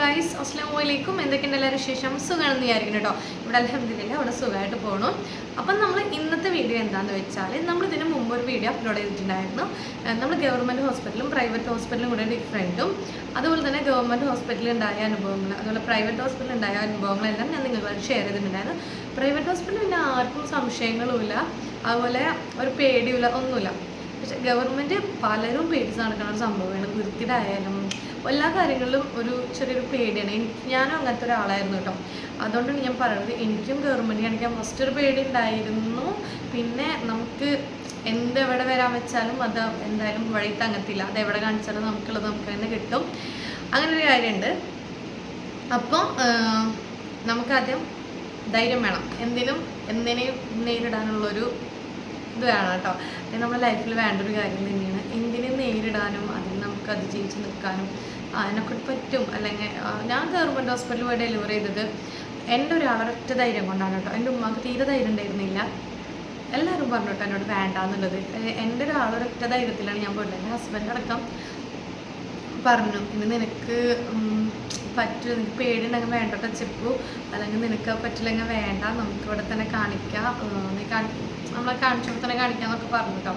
Guys അസ്സലാമു അലൈക്കും. എന്തൊക്കെയുണ്ട് എല്ലാവരും വിശേഷം? സുഖമാണെന്ന് വിചാരിക്കുന്നു കേട്ടോ. ഇവിടെ അൽഹംദുലില്ലാ അവിടെ സുഖമായിട്ട് പോകണു. അപ്പം നമ്മൾ ഇന്നത്തെ വീഡിയോ എന്താണെന്ന് വെച്ചാൽ, നമ്മൾ ഇതിന് മുമ്പ് ഒരു വീഡിയോ അപ്ലോഡ് ചെയ്തിട്ടുണ്ടായിരുന്നു. നമ്മൾ ഗവൺമെൻറ് ഹോസ്പിറ്റലും പ്രൈവറ്റ് ഹോസ്പിറ്റലും കൂടെ ഡിഫറൻറ്റും, അതുപോലെ തന്നെ ഗവൺമെൻറ് ഹോസ്പിറ്റലിൽ ഉണ്ടായ അനുഭവങ്ങൾ, അതുപോലെ പ്രൈവറ്റ് ഹോസ്പിറ്റലിൽ ഉണ്ടായ അനുഭവങ്ങളെല്ലാം ഞാൻ നിങ്ങളുമായിട്ട് ഷെയർ ചെയ്തിട്ടുണ്ടായിരുന്നു. പ്രൈവറ്റ് ഹോസ്പിറ്റലിൽ പിന്നെ ആർക്കും സംശയങ്ങളുമില്ല, അതുപോലെ ഒരു പേടിയില്ല, ഒന്നുമില്ല. പക്ഷെ ഗവൺമെൻറ് പലരും പേടിച്ച് നടക്കുന്ന ഒരു സംഭവമാണ്. വൃത്തിയിലായാലും എല്ലാ കാര്യങ്ങളിലും ഒരു ചെറിയൊരു പേടിയാണ്. ഞാനും അങ്ങനത്തെ ഒരാളായിരുന്നു കേട്ടോ. അതുകൊണ്ടാണ് ഞാൻ പറയുന്നത്, എനിക്കും ഗവൺമെൻറ് കാണിക്കാൻ ഫസ്റ്റ് ഒരു പേടി ഉണ്ടായിരുന്നു. പിന്നെ നമുക്ക് എന്തെവിടെ വരാൻ വെച്ചാലും അത് എന്തായാലും വഴി തങ്ങത്തില്ല. അത് എവിടെ കാണിച്ചാലും നമുക്കുള്ളത് നമുക്ക് തന്നെ കിട്ടും. അങ്ങനെ ഒരു കാര്യമുണ്ട്. അപ്പോൾ നമുക്കാദ്യം ധൈര്യം വേണം. എന്തിനേയും നേരിടാനുള്ളൊരു ഇത് വേണം കേട്ടോ. അത് നമ്മുടെ ലൈഫിൽ വേണ്ട ഒരു കാര്യം തന്നെയാണ്. എന്തിനും നേരിടാനും അതിന് നമുക്ക് അതിജീവിച്ച് നിൽക്കാനും അതിനൊക്കെ പറ്റും. അല്ലെങ്കിൽ ഞാൻ ഗവൺമെൻറ് ഹോസ്പിറ്റലിൽ പോയി ഡെലിവറി ചെയ്തത് എൻ്റെ ഒരാളൊരൊറ്റ ധൈര്യം കൊണ്ടാണ് കേട്ടോ. എൻ്റെ ഉമ്മാക്ക് തീരെ ധൈര്യം ഉണ്ടായിരുന്നില്ല. എല്ലാവരും പറഞ്ഞു കേട്ടോ എന്നോട് വേണ്ടാന്നുള്ളത്. എൻ്റെ ഒരാളൊരൊറ്റ ധൈര്യത്തിലാണ് ഞാൻ പോയിട്ടില്ല. എൻ്റെ ഹസ്ബൻഡ് അടക്കം പറഞ്ഞു, ഇനി നിനക്ക് പറ്റും, നിനക്ക് പേടിയുണ്ടെങ്കിൽ വേണ്ട ചെപ്പു, അല്ലെങ്കിൽ നിനക്ക് പറ്റില്ലെങ്കിൽ വേണ്ട, നമുക്ക് ഇവിടെ തന്നെ കാണിക്കാം, നീ നമ്മളെ കാണിച്ചപ്പോൾ തന്നെ കാണിക്കാമെന്നൊക്കെ പറഞ്ഞു കേട്ടോ.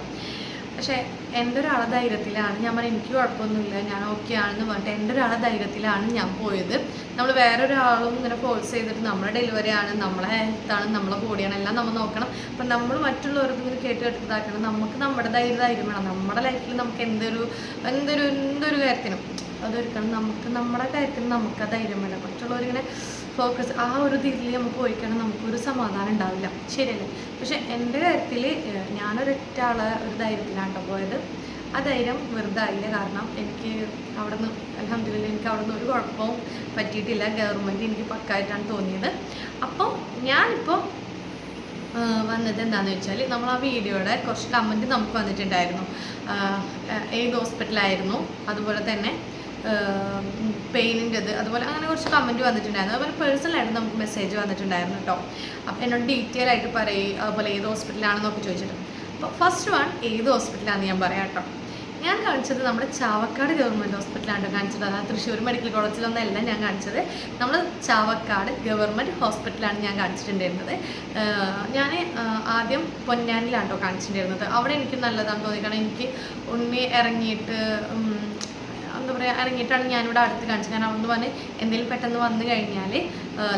പക്ഷേ എൻ്റെ ഒരാളെ ധൈര്യത്തിലാണ് ഞാൻ പറഞ്ഞത്, എനിക്ക് കുഴപ്പമൊന്നുമില്ല, ഞാൻ ഓക്കെ ആണെന്ന് പറഞ്ഞിട്ട് എൻ്റെ ഒരാളെ ധൈര്യത്തിലാണ് ഞാൻ പോയത്. നമ്മൾ വേറൊരാളും ഇങ്ങനെ ഫോഴ്സ് ചെയ്തിട്ട് നമ്മുടെ ഡെലിവറി ആണ്, നമ്മളെ ഹെൽത്താണ്, നമ്മളെ ബോഡിയാണ്, എല്ലാം നമ്മൾ നോക്കണം. അപ്പം നമ്മൾ മറ്റുള്ളവർക്ക് ഇങ്ങനെ കേട്ടിതാക്കണം. നമുക്ക് നമ്മുടെ ധൈര്യം വേണം. നമ്മുടെ ലൈഫിൽ നമുക്ക് എന്തൊരു കാര്യത്തിനും അതൊരിക്കണം. നമുക്ക് നമ്മുടെ കാര്യത്തിന് നമുക്ക് ആ ധൈര്യം വേണം. മറ്റുള്ളവരിങ്ങനെ ഫോക്കസ് ആ ഒരു രീതിയിൽ നമ്മൾ പോയിക്കണം, നമുക്കൊരു സമാധാനം ഉണ്ടാവില്ല, ശരിയല്ലേ? പക്ഷെ എൻ്റെ കാര്യത്തിൽ ഞാനൊരൊറ്റ ആളെ ഒരു ധൈര്യത്തിലാണ് പോയത്. ആ ധൈര്യം വെറുതെ ആയില്ല. കാരണം എനിക്ക് അവിടെ നിന്ന് അൽഹംദുലില്ലാ എനിക്ക് അവിടെ നിന്ന് ഒരു കുഴപ്പവും പറ്റിയിട്ടില്ല. ഗവൺമെൻറ് എനിക്ക് പക്കായിട്ടാണ് തോന്നിയത്. അപ്പോൾ ഞാനിപ്പോൾ വന്നത് എന്താണെന്ന് വെച്ചാൽ, നമ്മൾ ആ വീഡിയോയുടെ കുറച്ച് കമൻറ്റ് നമുക്ക് വന്നിട്ടുണ്ടായിരുന്നു. ഏത് ഹോസ്പിറ്റലായിരുന്നു, അതുപോലെ തന്നെ പെയിനിൻ്റെത്, അതുപോലെ അങ്ങനെ കുറച്ച് കമൻറ്റ് വന്നിട്ടുണ്ടായിരുന്നു. അതുപോലെ പേഴ്സണലായിട്ട് നമുക്ക് മെസ്സേജ് വന്നിട്ടുണ്ടായിരുന്നു കേട്ടോ. അപ്പം എന്നോട് ഡീറ്റെയിൽ ആയിട്ട് പറയും, അതുപോലെ ഏത് ഹോസ്പിറ്റലാണെന്നൊക്കെ ചോദിച്ചിട്ട്. അപ്പോൾ ഫസ്റ്റ് വൺ ഏത് ഹോസ്പിറ്റലാണെന്ന് ഞാൻ പറയാം കേട്ടോ. ഞാൻ കാണിച്ചത് നമ്മുടെ ചാവക്കാട് ഗവൺമെൻറ് ഹോസ്പിറ്റലാണ് കാണിച്ചത്. അതായത് തൃശ്ശൂർ മെഡിക്കൽ കോളേജിലൊന്നല്ല ഞാൻ കാണിച്ചത്, നമ്മൾ ചാവക്കാട് ഗവൺമെൻറ് ഹോസ്പിറ്റലാണ് ഞാൻ കാണിച്ചിട്ടുണ്ടായിരുന്നത്. ഞാൻ ആദ്യം പൊന്നാനിലാണ് കേട്ടോ കാണിച്ചിട്ടുണ്ടായിരുന്നത്. അവിടെ എനിക്ക് നല്ലതാണെന്ന് തോന്നി. കാരണം എനിക്ക് ഉണ്ണി ഇറങ്ങിയിട്ട് എന്താ പറയുക, ഇറങ്ങിയിട്ടാണ് ഞാനിവിടെ അടുത്ത് കാണിച്ചത്. കാരണം അവിടെ പറഞ്ഞ് എന്തെങ്കിലും പെട്ടെന്ന് വന്നു കഴിഞ്ഞാൽ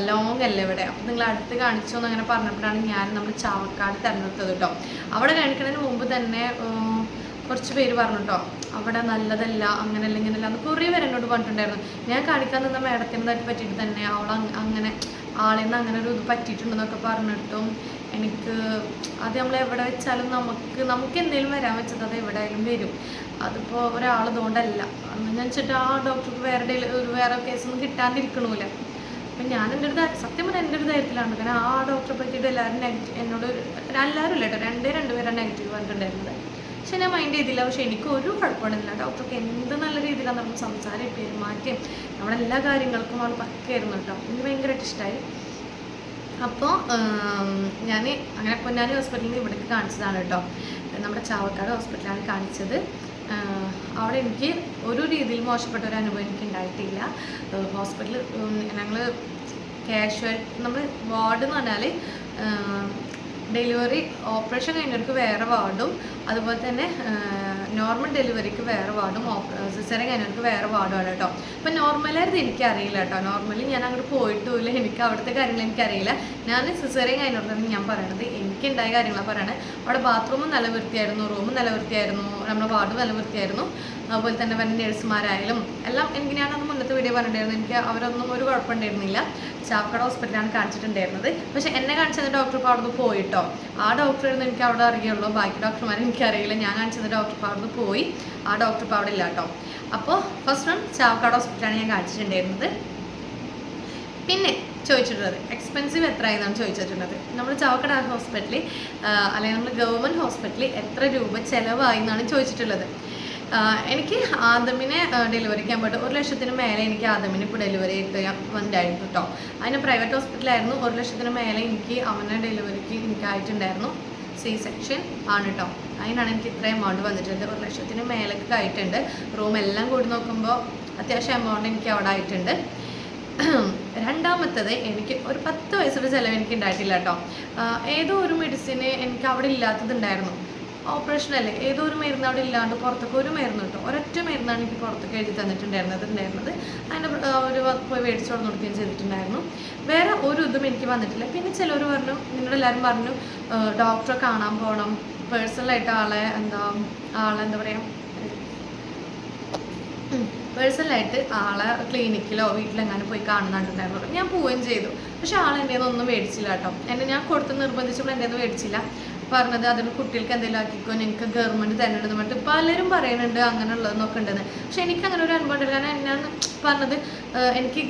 ലോങ് അല്ലേ ഇവിടെ, അപ്പം നിങ്ങൾ അടുത്ത് കാണിച്ചോ എന്ന് അങ്ങനെ പറഞ്ഞപ്പോഴാണ് ഞാൻ നമ്മൾ ചാവക്കാട് തിരഞ്ഞെടുത്തത് കേട്ടോ. അവിടെ കാണിക്കുന്നതിന് മുമ്പ് തന്നെ കുറച്ച് പേര് പറഞ്ഞു കേട്ടോ, അവിടെ നല്ലതല്ല, അങ്ങനെയല്ല ഇങ്ങനെയല്ല എന്ന് കുറേ പേര് എന്നോട് പറഞ്ഞിട്ടുണ്ടായിരുന്നു. ഞാൻ കാണിക്കാൻ നിന്ന മേഡത്തിനതായിട്ട് പറ്റിയിട്ട് തന്നെ അങ്ങനെ ആളിൽ നിന്ന് അങ്ങനെ ഒരു ഇത് പറ്റിയിട്ടുണ്ടെന്നൊക്കെ പറഞ്ഞിട്ടും എനിക്ക് അത് നമ്മൾ എവിടെ വെച്ചാലും നമുക്ക് എന്തെങ്കിലും വരാൻ വെച്ചത് അത് എവിടെയായാലും വരും. അതിപ്പോൾ ഒരാൾ ഇതുകൊണ്ടല്ല അന്ന് ഞാൻ വെച്ചിട്ട് ആ ഡോക്ടർക്ക് വേറെ കേസൊന്നും കിട്ടാണ്ടിരിക്കണമില്ല. അപ്പം ഞാൻ സത്യം പറഞ്ഞാൽ എൻ്റെ ഒരു ധൈര്യത്തിലാണ്. കാരണം ആ ഡോക്ടറെ പറ്റിയിട്ട് എല്ലാവരും എന്നോട് എല്ലാവരും ഇല്ല കേട്ടോ, രണ്ടുപേരാണ് നെഗറ്റീവ് പറഞ്ഞിട്ടുണ്ടായിരുന്നത്. പക്ഷെ ഞാൻ മൈൻഡ് ചെയ്തില്ല. പക്ഷെ എനിക്ക് ഒരു കുഴപ്പമുണ്ടായിരുന്നില്ല. ഡോക്ടർക്ക് എന്ത് നല്ല രീതിയിലാണ് നമ്മൾ സംസാരം പെരുമാറ്റം നമ്മുടെ എല്ലാ കാര്യങ്ങൾക്കും അവൾ പക്കയായിരുന്നു കേട്ടോ. എനിക്ക് ഭയങ്കരമായിട്ട് ഇഷ്ടമായി. അപ്പോൾ ഞാൻ അങ്ങനെ പൊന്നാനി ഹോസ്പിറ്റലിൽ നിന്ന് ഇവിടേക്ക് കാണിച്ചതാണ് കേട്ടോ. നമ്മുടെ ചാവക്കാട് ഹോസ്പിറ്റലാണ് കാണിച്ചത്. അവിടെ എനിക്ക് ഒരു രീതിയിൽ മോശപ്പെട്ട ഒരു അനുഭവം എനിക്ക് ഉണ്ടായിട്ടില്ല. ഹോസ്പിറ്റലിൽ ഞങ്ങൾ കാഷ്വൽ നമ്മൾ വാർഡ് എന്ന് പറഞ്ഞാൽ ഡെലിവറി ഓപ്പറേഷൻ കഴിഞ്ഞവർക്ക് വേറെ വാർഡും, അതുപോലെ തന്നെ നോർമൽ ഡെലിവറിക്ക് വേറെ വാർഡും, സിസേറിയൻ കഴിഞ്ഞവർക്ക് വേറെ വാർഡുമാണ് കേട്ടോ. അപ്പം നോർമലായിരുന്നു എനിക്കറിയില്ല കേട്ടോ. നോർമലി ഞാൻ അങ്ങോട്ട് പോയിട്ടുമില്ല, എനിക്ക് അവിടുത്തെ കാര്യങ്ങൾ എനിക്കറിയില്ല. ഞാൻ സിസേറിയൻ കഴിഞ്ഞോണ്ടാണ് ഞാൻ പറയണത്, എനിക്കുണ്ടായ കാര്യങ്ങളാണ് പറയണത്. അവിടെ ബാത്റൂമും നല്ല വൃത്തിയായിരുന്നു, റൂമും നല്ല വൃത്തിയായിരുന്നു, നമ്മുടെ വാർഡും നല്ല വൃത്തിയായിരുന്നു. അതുപോലെ തന്നെ വന്ന നേഴ്സുമാരായാലും എല്ലാം എനിക്ക് ഞാനന്ന് മുന്നത്തെ വീഡിയോ പറഞ്ഞിട്ടുണ്ടായിരുന്നു. എനിക്ക് അവരൊന്നും ഒരു കുഴപ്പമുണ്ടായിരുന്നില്ല. ചാവക്കാട് ഹോസ്പിറ്റലാണ് കാണിച്ചിട്ടുണ്ടായിരുന്നത്. പക്ഷേ എന്നെ കാണിച്ചത് ഡോക്ടർ ഇപ്പോൾ അവിടെ നിന്ന് പോയിട്ടോ. ആ ഡോക്ടറായിരുന്നു എനിക്ക് അവിടെ അറിയുള്ളൂ, ബാക്കി ഡോക്ടർമാരെ എനിക്കറിയില്ല. ഞാൻ കാണിച്ചത് ഡോക്ടർ ഇപ്പോൾ അവിടെ നിന്ന് പോയി, ആ ഡോക്ടർ ഇപ്പോൾ അവിടെ ഇല്ല കേട്ടോ. അപ്പോൾ ഫസ്റ്റ് വൺ ചാവക്കാട് ഹോസ്പിറ്റലാണ് ഞാൻ കാണിച്ചിട്ടുണ്ടായിരുന്നത്. പിന്നെ ചോദിച്ചിട്ടുള്ളത് എക്സ്പെൻസീവ് എത്രയാണെന്നാണ് ചോദിച്ചിട്ടുള്ളത്. നമ്മൾ ചാവക്കാട് ഹോസ്പിറ്റലിൽ അല്ലെങ്കിൽ നമ്മൾ ഗവൺമെൻറ് ഹോസ്പിറ്റലിൽ എത്ര രൂപ ചിലവായി എന്നാണ് ചോദിച്ചിട്ടുള്ളത്. എനിക്ക് ആദമിനെ ഡെലിവറി ചെയ്യാൻ പറ്റും 1 ലക്ഷത്തിന് മേലെ എനിക്ക് ആദമിനെ ഇപ്പോൾ ഡെലിവറി ചെയ്യാൻ വന്നിട്ടായിരുന്നു കേട്ടോ. അതിന് പ്രൈവറ്റ് ഹോസ്പിറ്റലായിരുന്നു. 1 ലക്ഷത്തിന് മേലെ എനിക്ക് അവനെ ഡെലിവറിക്ക് എനിക്കായിട്ടുണ്ടായിരുന്നു. C-സെക്ഷൻ ആണ് കേട്ടോ. അതിനാണ് എനിക്ക് ഇത്രയും എമൗണ്ട് വന്നിട്ടുണ്ട്. 1 ലക്ഷത്തിന് മേലേക്ക് ആയിട്ടുണ്ട്. റൂം എല്ലാം കൂടി നോക്കുമ്പോൾ അത്യാവശ്യം എമൗണ്ട് എനിക്ക് അവിടെ ആയിട്ടുണ്ട്. രണ്ടാമത്തത് എനിക്ക് ഒരു 10 വയസ്സുള്ള ചിലവ് എനിക്ക് ഉണ്ടായിട്ടില്ല കേട്ടോ. ഏതോ ഒരു മെഡിസിന് എനിക്ക് അവിടെ ഇല്ലാത്തതുണ്ടായിരുന്നു. ഓപ്പറേഷൻ അല്ലേ, ഏതോ ഒരു മരുന്ന് അവിടെ ഇല്ലാണ്ട് പുറത്തൊക്കെ ഒരു മരുന്ന് കിട്ടും, ഒരൊറ്റ മരുന്നാണ് എനിക്ക് പുറത്തൊക്കെ എഴുതി തന്നിട്ടുണ്ടായിരുന്നത് അതിൻ്റെ ഒരു പോയി മേടിച്ചു കൊടുക്കുകയും ചെയ്തിട്ടുണ്ടായിരുന്നു. വേറെ ഒരു ഇതും എനിക്ക് വന്നിട്ടില്ല. പിന്നെ ചിലർ പറഞ്ഞു, നിങ്ങളെല്ലാവരും പറഞ്ഞു ഡോക്ടറെ കാണാൻ പോകണം, പേഴ്സണലായിട്ട് എന്താ പറയുക, പേഴ്സണലായിട്ട് ആളെ ക്ലിനിക്കിലോ വീട്ടിലെങ്ങാനും പോയി കാണുന്നുണ്ടായിരുന്നു. ഞാൻ പോവുകയും ചെയ്തു. പക്ഷെ ആളെൻ്റെ ഒന്നും മേടിച്ചില്ല കേട്ടോ. ഞാൻ കൊടുത്ത് നിർബന്ധിച്ചപ്പോൾ എൻ്റെ മേടിച്ചില്ല. പറഞ്ഞത് അതിന് കുട്ടികൾക്ക് എന്തെങ്കിലും ആക്കിക്കോ, നിങ്ങൾക്ക് ഗവൺമെൻറ് തന്നെ ഉണ്ടെന്ന് പറഞ്ഞിട്ട് പലരും പറയുന്നുണ്ട് അങ്ങനെയുള്ളതെന്നൊക്കെ ഉണ്ടെന്ന്. പക്ഷെ എനിക്ക് അങ്ങനെ ഒരു അനുഭവം ഉണ്ടല്ലോ. കാരണം ഞാൻ പറഞ്ഞത് എനിക്ക്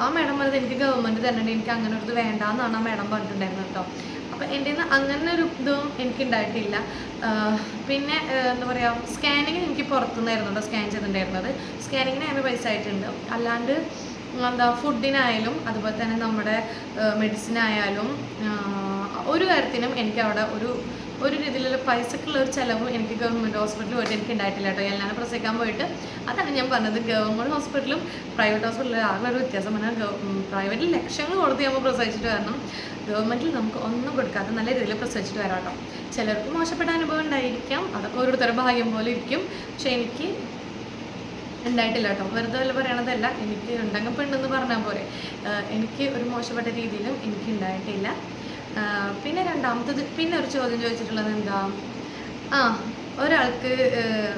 ആ മേഡം പറഞ്ഞത് എനിക്ക് ഗവൺമെൻറ് തന്നെ ഉണ്ട്, എനിക്ക് അങ്ങനെ ഒരു ഇത് വേണ്ടാന്നാണ് ആ മേഡം പറഞ്ഞിട്ടുണ്ടായിരുന്നത് കേട്ടോ. അപ്പോൾ എൻ്റെ അങ്ങനെ ഒരു ഇതും എനിക്ക് ഉണ്ടായിട്ടില്ല. പിന്നെ എന്താ പറയുക, സ്കാനിങ് എനിക്ക് പുറത്തുനിന്നായിരുന്നു കേട്ടോ സ്കാൻ ചെയ്തിട്ടുണ്ടായിരുന്നത്. സ്കാനിങ്ങിന് അതിന് പൈസ ആയിട്ടുണ്ട്. അല്ലാണ്ട് ഫുഡിനായാലും അതുപോലെ തന്നെ നമ്മുടെ മെഡിസിനായാലും ഒരു കാര്യത്തിനും എനിക്ക് അവിടെ ഒരു രീതിയിലുള്ള പൈസക്കുള്ള ഒരു ചിലവും എനിക്ക് ഗവൺമെൻറ് ഹോസ്പിറ്റലിൽ പോയിട്ട് എനിക്ക് ഉണ്ടായിട്ടില്ല കേട്ടോ. എല്ലാവരും പ്രസവിക്കാൻ പോയിട്ട് അതാണ് ഞാൻ പറഞ്ഞത്. ഗവൺമെൻറ് ഹോസ്പിറ്റലും പ്രൈവറ്റ് ഹോസ്പിറ്റലും ആകെ ഒരു വ്യത്യാസം പറഞ്ഞാൽ പ്രൈവറ്റിൽ ലക്ഷങ്ങൾ കൊടുത്ത് നമ്മൾ പ്രസവിച്ചിട്ട് വരണം, ഗവൺമെൻറ്റിൽ നമുക്ക് ഒന്നും കൊടുക്കാതെ നല്ല രീതിയിൽ പ്രസവിച്ചിട്ട് വരാം കേട്ടോ. ചിലർക്ക് മോശപ്പെട്ട അനുഭവം ഉണ്ടായിരിക്കാം, അതൊക്കെ ഓരോരുത്തരുടെ ഭാഗ്യം പോലെ ഇരിക്കും. പക്ഷെ എനിക്ക് ഉണ്ടായിട്ടില്ല കേട്ടോ. വെറുതെ വല്ല പറയണതല്ല, എനിക്ക് ഉണ്ടെങ്കിൽ പെണ്ണെന്ന് പറഞ്ഞാൽ പോലെ എനിക്ക് ഒരു മോശപ്പെട്ട രീതിയിലും എനിക്ക് ഉണ്ടായിട്ടില്ല. പിന്നെ രണ്ടാമത്തത് പിന്നെ ഒരു ചോദ്യം ചോദിച്ചിട്ടുള്ളത് എന്താ, ഒരാൾക്ക്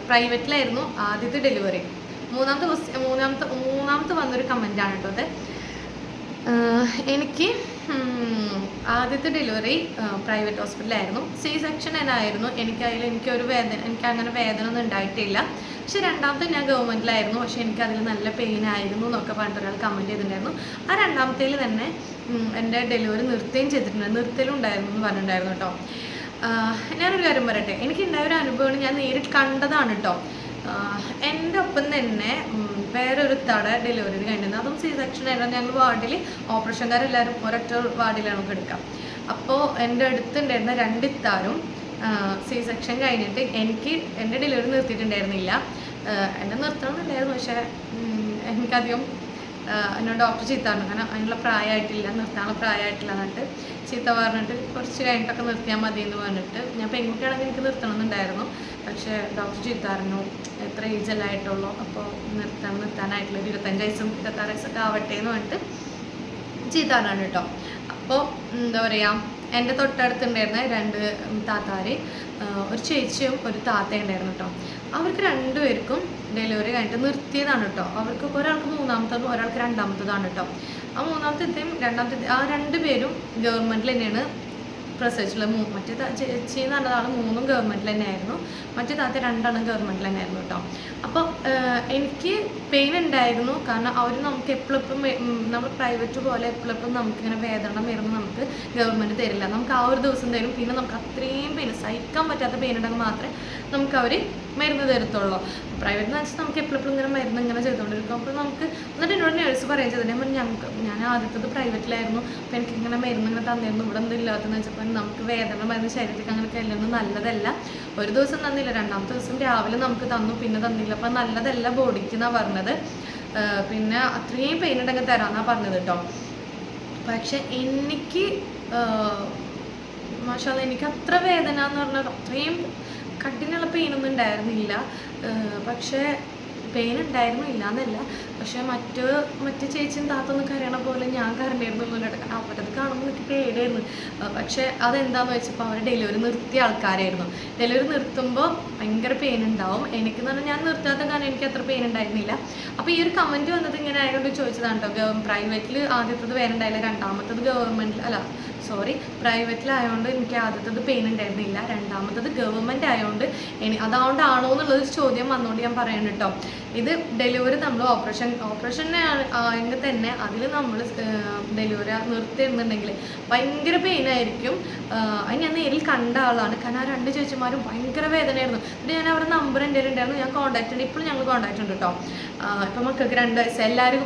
പ്രൈവറ്റിലായിരുന്നു ആദ്യത്തെ ഡെലിവറി. മൂന്നാമത്തെ വന്നൊരു കമൻറ്റാണ് കേട്ടോ അത്. എനിക്ക് ആദ്യത്തെ ഡെലിവറി പ്രൈവറ്റ് ഹോസ്പിറ്റലായിരുന്നു, സി സെക്ഷൻ ആയിരുന്നു. എനിക്ക് അങ്ങനെ വേദന ഒന്നും ഉണ്ടായിട്ടില്ല. പക്ഷെ രണ്ടാമത്തെ ഞാൻ ഗവൺമെൻറ്റിലായിരുന്നു, പക്ഷെ എനിക്കതിൽ നല്ല പെയിൻ ആയിരുന്നു എന്നൊക്കെ പറഞ്ഞിട്ട് ഒരാൾ കമൻറ്റ് ചെയ്തിട്ടുണ്ടായിരുന്നു. ആ രണ്ടാമത്തേൽ തന്നെ എൻ്റെ ഡെലിവറി നിർത്തലും ഉണ്ടായിരുന്നു എന്ന് പറഞ്ഞിട്ടുണ്ടായിരുന്നു കേട്ടോ. ഞാനൊരു കാര്യം പറയട്ടെ, എനിക്കുണ്ടായൊരു അനുഭവം ഞാൻ നേരിട്ട് കണ്ടതാണ് കേട്ടോ. എൻ്റെ ഒപ്പം തന്നെ വേറൊരു ഡെലിവറി കഴിഞ്ഞിരുന്നത്, അതും സി സെക്ഷൻ ആയിരുന്നു. ഞങ്ങൾ വാർഡിൽ ഓപ്പറേഷൻകാരെല്ലാവരും ഒരൊറ്റ വാർഡിലാണ് നമുക്ക് എടുക്കാം. അപ്പോൾ എൻ്റെ അടുത്തുണ്ടായിരുന്ന 2 ഇത്താരും സി സെക്ഷൻ കഴിഞ്ഞിട്ട് എൻ്റെ ഡെലിവറി നിർത്തിയിട്ടുണ്ടായിരുന്നില്ല. എന്നെ നിർത്തണമെന്നില്ലായിരുന്നു, പക്ഷേ എനിക്കധികം എന്നോട് ഡോക്ടർ ചീത്ത പറഞ്ഞു. കാരണം അതിനുള്ള പ്രായമായിട്ടില്ല, നിർത്താനുള്ള പ്രായമായിട്ടില്ല എന്നിട്ട് ചീത്ത പറഞ്ഞിട്ട് കുറച്ച് കഴിഞ്ഞിട്ടൊക്കെ നിർത്തിയാൽ മതി എന്ന് പറഞ്ഞിട്ട്. ഞാൻ പെൺകുട്ടിയാണെങ്കിൽ എനിക്ക് നിർത്തണമെന്നുണ്ടായിരുന്നു, പക്ഷേ ഡോക്ടർ ചീത്ത പറഞ്ഞു, എത്ര ഏജെല്ലാം ആയിട്ടുള്ളൂ, അപ്പോൾ നിർത്താനായിട്ടുള്ള 25 വയസ്സും 26 വയസ്സൊക്കെ ആവട്ടെ എന്ന് പറഞ്ഞിട്ട് ചീത്ത പറഞ്ഞാണ് കേട്ടോ. അപ്പോൾ എന്താ പറയുക, എൻ്റെ തൊട്ടടുത്തുണ്ടായിരുന്ന 2 താത്താർ, ഒരു ചേച്ചിയും ഒരു താത്തയും ഉണ്ടായിരുന്നു കേട്ടോ. അവർക്ക് 2 പേർക്കും ഡെലിവറി കഴിഞ്ഞിട്ട് നിർത്തിയതാണ് കേട്ടോ. അവർക്ക് ഒരാൾക്ക് 3ാമത്തതും ഒരാൾക്ക് 2ാമത്തതാണ് കേട്ടോ. ആ 3ാമത്തെയും 2ാമത്തെ ആ 2 പേരും ഗവൺമെൻറ്റിൽ തന്നെയാണ് പ്രസവിച്ചുള്ളത്. മറ്റേ ചേച്ചി എന്ന് പറഞ്ഞ ആൾ 3ഉം ഗവൺമെൻറ്റിൽ തന്നെയായിരുന്നു, മറ്റേ താത്ത 2 ഗവൺമെൻറ്റിൽ തന്നെയായിരുന്നു കേട്ടോ. അപ്പോൾ എനിക്ക് പെയിൻ ഉണ്ടായിരുന്നു, കാരണം അവർ നമുക്ക് എപ്പോഴും നമ്മൾ പ്രൈവറ്റ് പോലെ എപ്പോഴും നമുക്കിങ്ങനെ വേദന മരുന്ന് നമുക്ക് ഗവൺമെൻറ് തരില്ല. നമുക്ക് ആ ഒരു ദിവസം തരും, പിന്നെ നമുക്ക് അത്രയും പെയിൻ സഹിക്കാൻ പറ്റാത്ത പെയിൻ ഉണ്ടെങ്കിൽ മാത്രമേ നമുക്ക് അവർ മരുന്ന് തരത്തുള്ളൂ. പ്രൈവറ്റ് എന്ന് വെച്ചാൽ നമുക്ക് എപ്പോഴും ഇങ്ങനെ മരുന്ന് ഇങ്ങനെ ചെയ്തുകൊണ്ടിരിക്കും. അപ്പോൾ നമുക്ക് എന്നിട്ട് എന്നോട് നേഴ്സ് പറയാൻ ചെയ്തിട്ടുണ്ടെങ്കിൽ ഞാൻ ആദ്യത്തത് പ്രൈവറ്റിലായിരുന്നു, അപ്പോൾ എനിക്കിങ്ങനെ മരുന്ന് ഇങ്ങനെ തന്നിരുന്നു, ഇവിടെ ഒന്നും ഇല്ലാത്തതെന്ന് വെച്ചപ്പോൾ നമുക്ക് വേദന മരുന്ന് ശരീരത്തേക്ക് അങ്ങനെ കല്ലുന്നത് നല്ലതല്ല. ഒരു ദിവസം തന്നില്ല, 2ാമത്തെ ദിവസം രാവിലെ നമുക്ക് തന്നു, പിന്നെ തന്നില്ല. അപ്പോൾ നല്ലതല്ല ബോഡിക്ക് എന്നാണ് പറഞ്ഞത്. പിന്നെ അത്രയും പെയിൻ ഉണ്ടെങ്കിൽ തരാമെന്നാണ് പറഞ്ഞത് കേട്ടോ. പക്ഷെ എനിക്ക് മാഷാഅല്ലാഹ് എനിക്ക് അത്ര വേദന എന്ന് പറഞ്ഞാൽ അത്രയും കഠിനുള്ള പെയിനൊന്നും ഉണ്ടായിരുന്നില്ല. പക്ഷേ പെയിൻ ഉണ്ടായിരുന്നു ഇല്ല എന്നല്ല, പക്ഷേ മറ്റ് ചേച്ചിയും താത്തൊന്നും കരയണ പോലെ ഞാൻ കരണ്ടായിരുന്നു കേട്ടോ. അവരത് കാണുമ്പോൾ എനിക്ക് പേടിയായിരുന്നു. പക്ഷേ അതെന്താണെന്ന് വെച്ചപ്പോൾ അവർ ഡെലിവറി നിർത്തിയ ആൾക്കാരായിരുന്നു. ഡെലിവറി നിർത്തുമ്പോൾ ഭയങ്കര പെയിൻ ഉണ്ടാവും. എനിക്കെന്ന് പറഞ്ഞാൽ ഞാൻ നിർത്താത്ത കാരണം എനിക്ക് അത്ര പെയിൻ ഉണ്ടായിരുന്നില്ല. അപ്പോൾ ഈ ഒരു കമൻറ്റ് വന്നത് ഇങ്ങനെ ആയതുകൊണ്ട് ചോദിച്ചതാണ് കേട്ടോ. പ്രൈവറ്റിൽ ആദ്യത്തത് വേറെ ഉണ്ടായില്ല, 2ാമത്തത് പ്രൈവറ്റിലായതുകൊണ്ട് എനിക്ക് ആദ്യത്തത് പെയിൻ ഉണ്ടായിരുന്നില്ല, 2ാമത്തത് ഗവൺമെൻറ് ആയതുകൊണ്ട് അതുകൊണ്ടാണോ എന്നുള്ളൊരു ചോദ്യം വന്നുകൊണ്ട് ഞാൻ പറയുന്നത് കേട്ടോ. ഇത് ഡെലിവറി നമ്മൾ ഓപ്പറേഷൻ ആയെങ്കിൽ തന്നെ അതിൽ നമ്മൾ ഡെലിവറി നിർത്തിയിരുന്നുണ്ടെങ്കിൽ ഭയങ്കര പെയിനായിരിക്കും. അത് ഞാൻ നേരിൽ കണ്ട ആളാണ്. കാരണം ആ 2 ചേച്ചിമാരും ഭയങ്കര വേദനയായിരുന്നു. എന്നിട്ട് ഞാൻ അവരുടെ നമ്പർ എൻ്റെ ഉണ്ടായിരുന്നു, ഞാൻ കോൺടാക്റ്റ് ഉണ്ട്, ഇപ്പോഴും ഞങ്ങൾ കോൺടാക്റ്റ് ഉണ്ട് കേട്ടോ. ഇപ്പം മക്കൾക്ക് 2 വയസ്സ്, എല്ലാവരും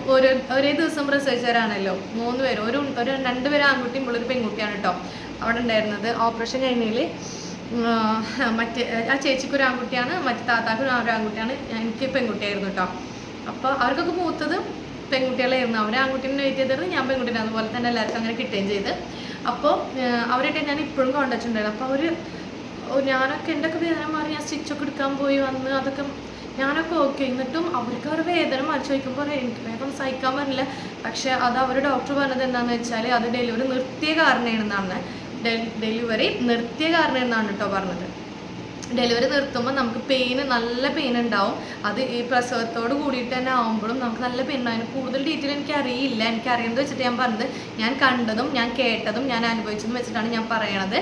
ഒരേ ദിവസം പ്രസവിച്ചവരാണല്ലോ 3 പേര്, ഒരു 2 പേര് ആൺകുട്ടിയും ഒരു പെൺകുട്ടിയാണ് കേട്ടോ അവിടെ ഉണ്ടായിരുന്നത്. ഓപ്പറേഷൻ കഴിഞ്ഞതിൽ ആ ചേച്ചിക്ക് ഒരു ആൺകുട്ടിയാണ്, മറ്റേ താത്താക്ക് ഒരു ആൺകുട്ടിയാണ്, എനിക്ക് പെൺകുട്ടിയായിരുന്നു കേട്ടോ. അപ്പോൾ അവർക്കൊക്കെ മൂത്തത് പെൺകുട്ടികളായിരുന്നു. അവർ ആൺകുട്ടീനെ വെയിറ്റ് ചെയ്തിട്ട് ഞാൻ പെൺകുട്ടീനെ, അതുപോലെ തന്നെ എല്ലാവർക്കും അങ്ങനെ കിട്ടുകയും ചെയ്ത്. അപ്പോൾ അവരായിട്ട് ഞാൻ ഇപ്പോഴും കോണ്ടാക്ട് ഉണ്ടായിരുന്നു. അപ്പോൾ അവർ ഞാനൊക്കെ എൻ്റെ ഒക്കെ വേദന മാറി ഞാൻ സ്റ്റിച്ചൊക്കെ എടുക്കാൻ പോയി വന്ന് അതൊക്കെ ഞാനൊക്കെ ഓക്കെ. എന്നിട്ടും അവർക്ക് അവർ വേദന മാറി ചോദിക്കുമ്പോൾ എനിക്ക് വേദന സഹിക്കാൻ പറ്റില്ല. പക്ഷേ അത് അവർ ഡോക്ടർ പറഞ്ഞത് എന്താണെന്ന് വെച്ചാൽ അത് ഡെലിവറി നിർത്തിയ കാരണമെന്നാണ്. ഡെലിവറി നിർത്തിയ കാരണമെന്നാണ് കേട്ടോ പറഞ്ഞത്. ഡെലിവറി നിർത്തുമ്പോൾ നമുക്ക് നല്ല പെയിൻ ഉണ്ടാവും. അത് ഈ പ്രസവത്തോട് കൂടിയിട്ട് തന്നെ ആകുമ്പോഴും നമുക്ക് നല്ല പെയിൻ ഉണ്ടാവും. കൂടുതൽ ഡീറ്റെയിൽ എനിക്കറിയില്ല. എനിക്കറിയുന്നത് വെച്ചിട്ട് ഞാൻ പറഞ്ഞത്, ഞാൻ കണ്ടതും ഞാൻ കേട്ടതും ഞാൻ അനുഭവിച്ചതും വെച്ചിട്ടാണ് ഞാൻ പറയണത്.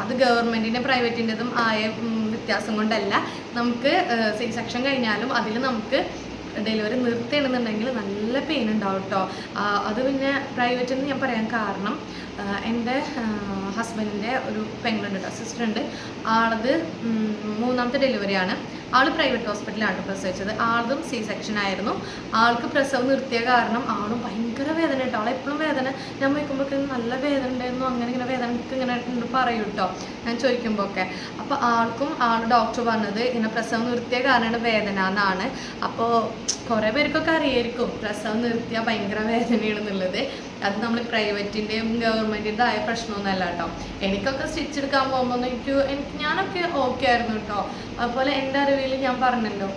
അത് ഗവൺമെൻറ്റിൻ്റെ പ്രൈവറ്റിൻ്റെതും ആയ വ്യത്യാസം കൊണ്ടല്ല. നമുക്ക് സി സെക്ഷൻ കഴിഞ്ഞാലും അതിൽ നമുക്ക് ഡെലിവറി നിർത്തുകയാണെന്നുണ്ടെങ്കിൽ നല്ല പെയിൻ ഉണ്ടാവും കേട്ടോ. അത് പിന്നെ പ്രൈവറ്റ് എന്ന് ഞാൻ പറയാൻ കാരണം എൻ്റെ ഹസ്ബൻഡിൻ്റെ ഒരു പെങ്ങളുണ്ട് കേട്ടോ, സിസ്റ്റർ ഉണ്ട്. ആളത് 3ാമത്തെ ഡെലിവറിയാണ്. ആൾ പ്രൈവറ്റ് ഹോസ്പിറ്റലാണ് പ്രസവിച്ചത്. ആളതും സി സെക്ഷൻ ആയിരുന്നു. ആൾക്ക് പ്രസവം നിർത്തിയ കാരണം ആളും ഭയങ്കര വേദന കേട്ടോ. ആളെപ്പോഴും വേദന ഞാൻ വയ്ക്കുമ്പോഴേക്കും നല്ല വേദന ഉണ്ടായിരുന്നു, അങ്ങനെ ഇങ്ങനെ വേദന ഇങ്ങനെ പറയും കേട്ടോ ഞാൻ ചോദിക്കുമ്പോൾ ഒക്കെ. അപ്പോൾ ആൾക്കും ഡോക്ടർ പറഞ്ഞത് ഇങ്ങനെ പ്രസവം നിർത്തിയ കാരണമാണ് വേദന എന്നാണ്. അപ്പോൾ കുറേ പേർക്കൊക്കെ അറിയായിരിക്കും പ്രസവം നിർത്തിയാൽ ഭയങ്കര വേദനയാണെന്നുള്ളത്. അത് നമ്മൾ പ്രൈവറ്റിൻ്റെയും ഗവൺമെൻറ്റിൻ്റെതായ പ്രശ്നമൊന്നുമല്ല കേട്ടോ. എനിക്കൊക്കെ സ്റ്റിച്ച് എടുക്കാൻ പോകുമ്പോൾ ഞാനൊക്കെ ഓക്കെ ആയിരുന്നു കേട്ടോ. അതുപോലെ എൻ്റെ അറിവിൽ ഞാൻ പറഞ്ഞല്ലോ,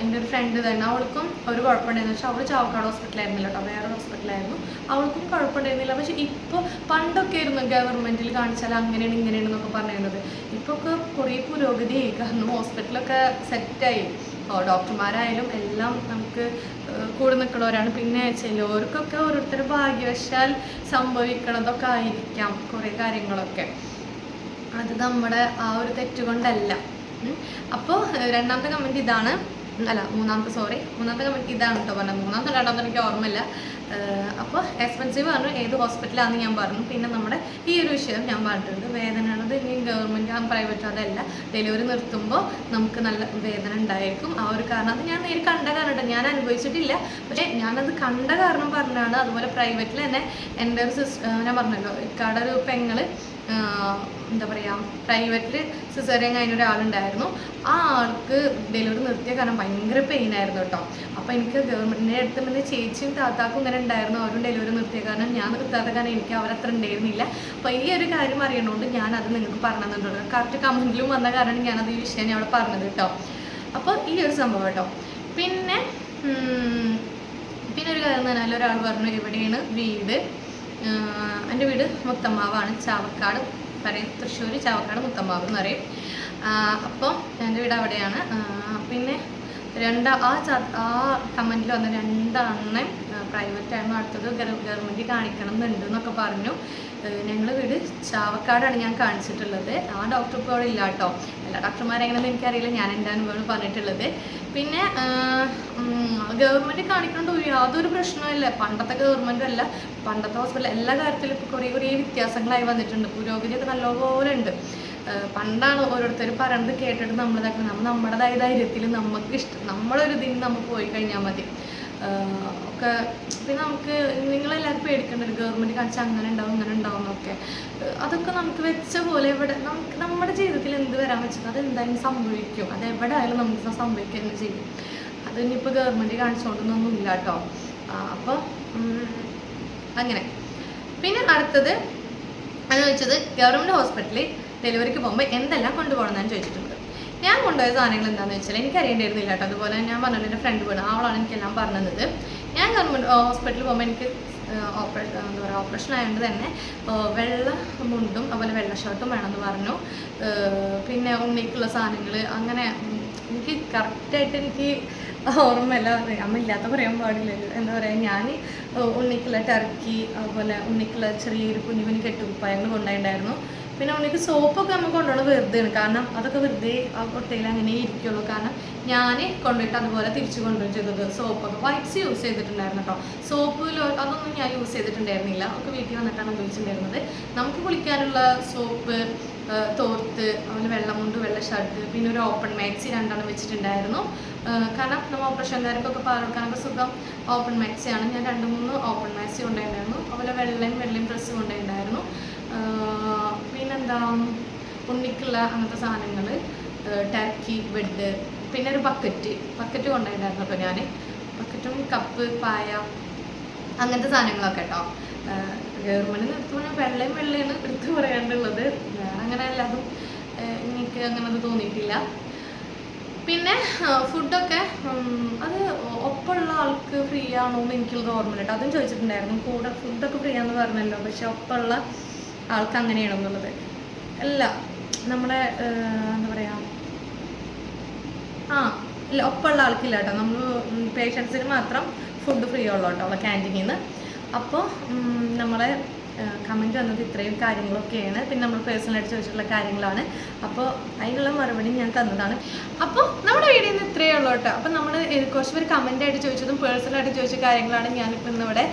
എൻ്റെ ഒരു ഫ്രണ്ട് തന്നെ, അവൾക്കും ഒരു കുഴപ്പമുണ്ടായിരുന്നു. പക്ഷെ അവൾ ചാവക്കാട് ഹോസ്പിറ്റലായിരുന്നില്ല കേട്ടോ, വേറെ ഹോസ്പിറ്റലായിരുന്നു. അവൾക്കും കുഴപ്പമുണ്ടായിരുന്നില്ല. പക്ഷെ ഇപ്പോൾ പണ്ടൊക്കെ ആയിരുന്നു ഗവൺമെൻറ്റിൽ കാണിച്ചാൽ അങ്ങനെയാണ് ഇങ്ങനെയാണെന്നൊക്കെ പറയുന്നത്. ഇപ്പോൾ ഒക്കെ കുറേ പുരോഗതിയായി. കാരണം ഹോസ്പിറ്റലൊക്കെ സെറ്റായി, ഡോക്ടർമാരായാലും എല്ലാം നമുക്ക് കൂടെ നിൽക്കുന്നവരാണ്. പിന്നെ ചിലവർക്കൊക്കെ ഓരോരുത്തർ ഭാഗ്യവശാൽ സംഭവിക്കണതൊക്കെ ആയിരിക്കാം കുറേ കാര്യങ്ങളൊക്കെ. അത് നമ്മുടെ ആ ഒരു തെറ്റുകൊണ്ടല്ല. അപ്പോൾ 2ാമത്തെ കമൻറ്റ് ഇതാണ്, അല്ല 3ാമത്തെ കമൻറ്റ് ഇതാണ് കേട്ടോ പറഞ്ഞത്. 3ാമത്തെ 2ാമത്തെ എനിക്ക് ഓർമ്മയില്ല. അപ്പോൾ എക്സ്പെൻസീവ് പറഞ്ഞു, ഏത് ഹോസ്പിറ്റലാണെന്ന് ഞാൻ പറഞ്ഞു. പിന്നെ നമ്മുടെ ഈ ഒരു വിഷയം ഞാൻ പറഞ്ഞിട്ടുണ്ട്. വേദനയാണത് ഇനി ഗവൺമെൻറ് പ്രൈവറ്റ് അതല്ല, ഡെലിവറി നിർത്തുമ്പോൾ നമുക്ക് നല്ല വേദന ഉണ്ടായിരിക്കും. ആ ഒരു കാരണം അത് ഞാൻ നേരിട്ട് കണ്ട കാരണം, ഞാൻ അനുഭവിച്ചിട്ടില്ല, പക്ഷേ ഞാനത് കണ്ട കാരണം പറഞ്ഞാണ്. അതുപോലെ പ്രൈവറ്റിൽ തന്നെ എൻ്റെ ഒരു ഞാൻ പറഞ്ഞല്ലോ, ഇക്കാടെ ഒരു പെങ്ങള് എന്താ പറയുക, പ്രൈവറ്റിൽ സിസേറിയൻ കഴിഞ്ഞ ഒരാളുണ്ടായിരുന്നു. ആ ആൾക്ക് ഡെലിവറി നിർത്തിയ കാരണം ഭയങ്കര പെയിൻ ആയിരുന്നു കേട്ടോ. അപ്പോൾ എനിക്ക് ഗവൺമെൻറ്റിൻ്റെ അടുത്തുണ്ടെന്ന് ചേച്ചിയും താത്താക്കും ഇങ്ങനെ ഉണ്ടായിരുന്നു. അവരും ഡെലിവറി നിർത്തിയ കാരണം, ഞാൻ നിർത്താത്ത കാരണം എനിക്ക് അവരത്ര ഉണ്ടായിരുന്നില്ല. അപ്പോൾ ഈ ഒരു കാര്യം അറിയണോണ്ട് ഞാനത് നിങ്ങൾക്ക് പറഞ്ഞു തന്നിട്ടുണ്ട്. കറക്റ്റ് കമൻറ്റിലും വന്ന കാരണം ഞാനത് ഈ വിഷയം ഞാൻ അവിടെ പറഞ്ഞത് കേട്ടോ. അപ്പോൾ ഈ ഒരു സംഭവം കേട്ടോ. പിന്നെ ഒരു കാര്യം എന്ന് പറഞ്ഞാൽ ഒരാൾ പറഞ്ഞു എവിടെയാണ് വീട്. എൻ്റെ വീട് മുത്തമ്മാവാണ്, ചാവക്കാട് പറയും, തൃശ്ശൂർ ചാവക്കാട് മുത്തമ്മാവ് എന്ന് പറയും. അപ്പോൾ എൻ്റെ വീട് അവിടെയാണ്. പിന്നെ ആ കമൻറ്റിൽ വന്ന 2 എണ്ണം പ്രൈവറ്റായിരുന്നു. അടുത്തത് ഗവൺമെൻറ് കാണിക്കണം എന്നുണ്ട് എന്നൊക്കെ പറഞ്ഞു. ഞങ്ങൾ വീട് ചാവക്കാടാണ് ഞാൻ കാണിച്ചിട്ടുള്ളത്. ആ ഡോക്ടർ ഇപ്പോൾ അവിടെ ഇല്ല കേട്ടോ. എല്ലാ ഡോക്ടർമാരെങ്ങനെയെന്ന് എനിക്കറിയില്ല, ഞാൻ എൻ്റെ അനുഭവം പറഞ്ഞിട്ടുള്ളത്. പിന്നെ ഗവൺമെൻറ് കാണിക്കേണ്ട യാതൊരു പ്രശ്നമില്ല. പണ്ടത്തെ ഗവൺമെൻറ്റും അല്ല, പണ്ടത്തെ ഹോസ്പിറ്റൽ എല്ലാ കാര്യത്തിലും ഇപ്പോൾ കുറേ വ്യത്യാസങ്ങളായി വന്നിട്ടുണ്ട്. പുരോഗതിയൊക്കെ നല്ലപോലെ ഉണ്ട്. പണ്ടാണ് ഓരോരുത്തർ പറയുന്നത് കേട്ടിട്ട് നമ്മുടേതായ ധൈര്യത്തിൽ നമ്മളൊരു ഇതിന് നമ്മൾ പോയി കഴിഞ്ഞാൽ മതി ഒക്കെ. പിന്നെ നമുക്ക് നിങ്ങളെല്ലാവരും പേടിക്കേണ്ടത് ഗവൺമെൻറ് കാണിച്ചാൽ അങ്ങനെ ഉണ്ടാവും ഇങ്ങനെ ഉണ്ടാവും എന്നൊക്കെ. അതൊക്കെ നമുക്ക് വെച്ച പോലെ നമ്മുടെ ജീവിതത്തിൽ എന്ത് വരാൻ വെച്ചാൽ അത് എന്തായാലും സംഭവിക്കും. അത് എവിടെ ആയാലും നമുക്ക് സംഭവിക്കുക തന്നെ ചെയ്യും. അത് ഇനിയിപ്പോൾ ഗവൺമെൻറ് കാണിച്ചുകൊണ്ടൊന്നും ഇല്ല കേട്ടോ. അപ്പോൾ അങ്ങനെ. പിന്നെ അടുത്തത് എന്ന് വെച്ചത് ഗവൺമെൻറ് ഹോസ്പിറ്റലിൽ ഡെലിവറിക്ക് പോകുമ്പോൾ എന്തെല്ലാം കൊണ്ടുപോകണം എന്നാണ് ചോദിച്ചിട്ടുണ്ട്. ഞാൻ കൊണ്ടുപോയ സാധനങ്ങൾ എന്താണെന്ന് വെച്ചാൽ എനിക്കറിയേണ്ടിയിരുന്നില്ല കേട്ടോ. അതുപോലെ ഞാൻ പറഞ്ഞല്ലോ, എൻ്റെ ഫ്രണ്ട് വീണ് അവളാണ് എനിക്കെല്ലാം പറഞ്ഞത്. ഞാൻ ഗവൺമെൻറ് ഹോസ്പിറ്റലിൽ പോകുമ്പോൾ എനിക്ക് ഓപ്പറേഷൻ ആയതുകൊണ്ട് തന്നെ വെള്ള മുണ്ടും അതുപോലെ വെള്ള ഷർട്ടും വേണമെന്ന് പറഞ്ഞു. പിന്നെ ഉണ്ണിക്കുള്ള സാധനങ്ങൾ അങ്ങനെ എനിക്ക് കറക്റ്റായിട്ട് എനിക്ക് ഓർമ്മയില്ല. അമ്മയില്ലാത്ത പറയാൻ പാടില്ലല്ലോ. എന്താ പറയുക, ഞാൻ ഉണ്ണിക്കുള്ള ടർക്കി അതുപോലെ ഉണ്ണിക്കുള്ള ചെറിയൊരു കുഞ്ഞു കെട്ടുകുപ്പായങ്ങൾ കൊണ്ടുപോയിട്ടുണ്ടായിരുന്നു. പിന്നെ ഉണ്ണിക്ക് സോപ്പൊക്കെ നമ്മൾ കൊണ്ടുപോകണം വെറുതെയാണ്. കാരണം അതൊക്കെ വെറുതെ ആ കൊട്ടയിൽ അങ്ങനെ ഇരിക്കുള്ളൂ. കാരണം ഞാൻ കൊണ്ടുപോയിട്ട് അതുപോലെ തിരിച്ചു കൊണ്ടുപോയി ചെയ്തത്. സോപ്പൊക്കെ വൈപ്സ് യൂസ് ചെയ്തിട്ടുണ്ടായിരുന്നു കേട്ടോ. സോപ്പിലോ അതൊന്നും ഞാൻ യൂസ് ചെയ്തിട്ടുണ്ടായിരുന്നില്ല. ഒക്കെ വീട്ടിൽ വന്നിട്ടാണ് ഉപയോഗിച്ചിട്ടുണ്ടായിരുന്നത്. നമുക്ക് കുളിക്കാനുള്ള സോപ്പ്, തോർത്ത്, അതുപോലെ വെള്ളമുണ്ട്, വെള്ള ഷർട്ട്, പിന്നെ ഒരു ഓപ്പൺ മാക്സി 2 വെച്ചിട്ടുണ്ടായിരുന്നു. കാരണം നമ്മൾ ഓപ്പറേഷൻകാർക്കൊക്കെ പാലെടുക്കാനൊക്കെ സുഖം ഓപ്പൺ മാക്സിയാണ്. ഞാൻ 2-3 ഓപ്പൺ മാക്സി കൊണ്ടുപോയിട്ടുണ്ടായിരുന്നു. അതുപോലെ വെള്ളയും ഡ്രസ്സ് കൊണ്ടുപോയിട്ടുണ്ടായിരുന്നു. പിന്നെന്താ, ഉണ്ണിക്കുള്ള അങ്ങനത്തെ സാധനങ്ങൾ, ടർക്കി, ബെഡ്, പിന്നെ ഒരു ബക്കറ്റ് കൊണ്ടുപോയിട്ടുണ്ടായിരുന്നു കേട്ടോ ഞാൻ. ബക്കറ്റും കപ്പ് പായ അങ്ങനത്തെ സാധനങ്ങളൊക്കെ കേട്ടോ. ഗവൺമെൻറ് എടുത്തു പറഞ്ഞാൽ വെള്ളയാണ് എടുത്ത് പറയാണ്ടുള്ളത്. അങ്ങനെ അല്ലാതും എനിക്ക് അങ്ങനെ അത് തോന്നിയിട്ടില്ല. പിന്നെ ഫുഡൊക്കെ അത് ഒപ്പമുള്ള ആൾക്ക് ഫ്രീ ആണോ എന്ന് എനിക്കുള്ളത് ഓർമ്മയില്ല കേട്ടോ. അതും ചോദിച്ചിട്ടുണ്ടായിരുന്നു. കൂടെ ഫുഡൊക്കെ ഫ്രീ ആണെന്ന് പറഞ്ഞല്ലോ, പക്ഷെ ഒപ്പമുള്ള ആൾക്ക് അങ്ങനെയാണെന്നുള്ളത് അല്ല. നമ്മുടെ എന്താ പറയുക, ഇല്ല ഒപ്പമുള്ള ആൾക്കില്ല കേട്ടോ. നമ്മൾ പേഷ്യൻസിന് മാത്രം ഫുഡ് ഫ്രീ ഉള്ളൂ കേട്ടോ ഉള്ള ക്യാൻറ്റീനിൽ നിന്ന്. അപ്പോൾ നമ്മളെ കമൻറ്റ് വന്നത് ഇത്രയും കാര്യങ്ങളൊക്കെയാണ്. പിന്നെ നമ്മൾ പേഴ്സണലായിട്ട് ചോദിച്ചിട്ടുള്ള കാര്യങ്ങളാണ്. അപ്പോൾ അതിനുള്ള മറുപടി ഞാൻ തന്നതാണ്. അപ്പോൾ നമ്മുടെ വീഡിയോയിൽ നിന്ന് ഇത്രയേ ഉള്ളൂ കേട്ടോ. അപ്പോൾ നമ്മൾ കുറച്ച് പേര് കമൻറ്റായിട്ട് ചോദിച്ചതും പേഴ്സണലായിട്ട് ചോദിച്ച കാര്യങ്ങളാണ് ഞാനിപ്പോൾ ഇന്നിവിടെ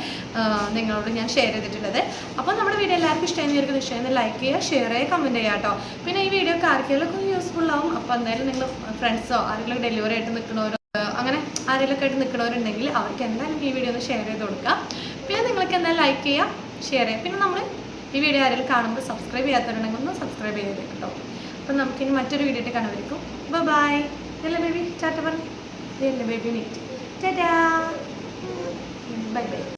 നിങ്ങളോട് ഞാൻ ഷെയർ ചെയ്തിട്ടുള്ളത്. അപ്പോൾ നമ്മുടെ വീഡിയോ എല്ലാവർക്കും ഇഷ്ടമായിരിക്കും. ഇഷ്ടമായി ലൈക്ക് ചെയ്യുക, ഷെയർ ചെയ്യുക, കമൻറ്റ് ചെയ്യുക കേട്ടോ. പിന്നെ ഈ വീഡിയോക്ക് ആർക്കെങ്കിലും യൂസ്ഫുൾ ആവും. അപ്പോൾ എന്തായാലും നിങ്ങൾ ഫ്രണ്ട്സോ ആരെങ്കിലും ഡെലിവറി ആയിട്ട് നിൽക്കുന്നവരോ അങ്ങനെ ആരെങ്കിലുമൊക്കെ ആയിട്ട് നിൽക്കുന്നവരുണ്ടെങ്കിൽ അവർക്ക് എന്തായാലും ഈ വീഡിയോ ഒന്ന് ഷെയർ ചെയ്ത് കൊടുക്കുക. പിന്നെ നിങ്ങൾക്ക് എന്തായാലും ലൈക്ക് ചെയ്യുക, ഷെയർ ചെയ്യുക. പിന്നെ നമ്മൾ ഈ വീഡിയോ ആരെങ്കിലും കാണുമ്പോൾ സബ്സ്ക്രൈബ് ചെയ്യാത്തവരുണ്ടെങ്കിൽ ഒന്ന് സബ്സ്ക്രൈബ് ചെയ്ത് കേട്ടോ. അപ്പം നമുക്കിനി മറ്റൊരു വീഡിയോ ആയിട്ട് കാണുമായിരിക്കും. ബൈ. ഇല്ല ബേബി ചാറ്റ പറഞ്ഞു. ഇല്ല baby neat. Tata. Bye by.